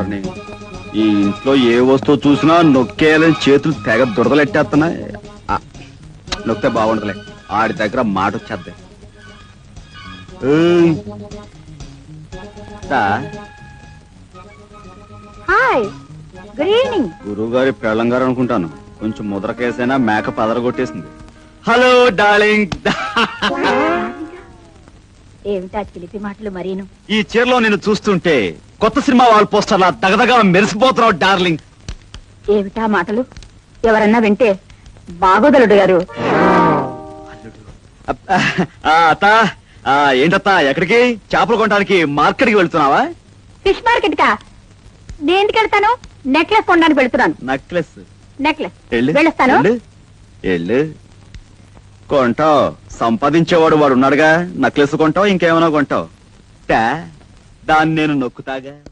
వారిని ఈ ఇంట్లో ఏ వస్తువు చూసినా నొక్కేయాలని చేతులు తెగ దురదలెట్టేస్తున్నాయి. నొక్కితే బాగుండదులే, ఆడి దగ్గర మాట వచ్చేద్ది. Hi, good evening. గురువు గారి పెళ్ళంగారు అనుకుంటాను. కొంచెం ముద్ర కేసైనా మేక పదర కొట్టేసింది. Hello darling. ఏమిటా చిలిపి మాటలు మరీను? ఈ చీరలో నేను చూస్తుంటే కొత్త సినిమా వాల్ పోస్టర్లా దగదగా మెరిసిపోతున్నావు డార్లింగ్. ఏమిటా మాటలు? ఎవరన్నా వింటే బాగోదలుడు గారు. అత్త, ఏంటత్తా ఎక్కడికి? చేపలు కొనడానికి మార్కెట్కి వెళ్తున్నావా? ఫిష్ మార్కెట్ కా? నేను ఎందుకు వెళ్తాను? నెక్లెస్ కొనడానికి వెళ్తున్నాను. నెక్లెస్? నెక్లెస్ వెళ్ళు, వెళ్ళొస్తాను. వెళ్ళు. కొంటావు, సంపాదించేవాడు వాడు ఉన్నాడుగా. నెక్లెస్ కొంటావు, ఇంకేమైనా కొంటావు. దాన్ని నేను నొక్కుతాగా.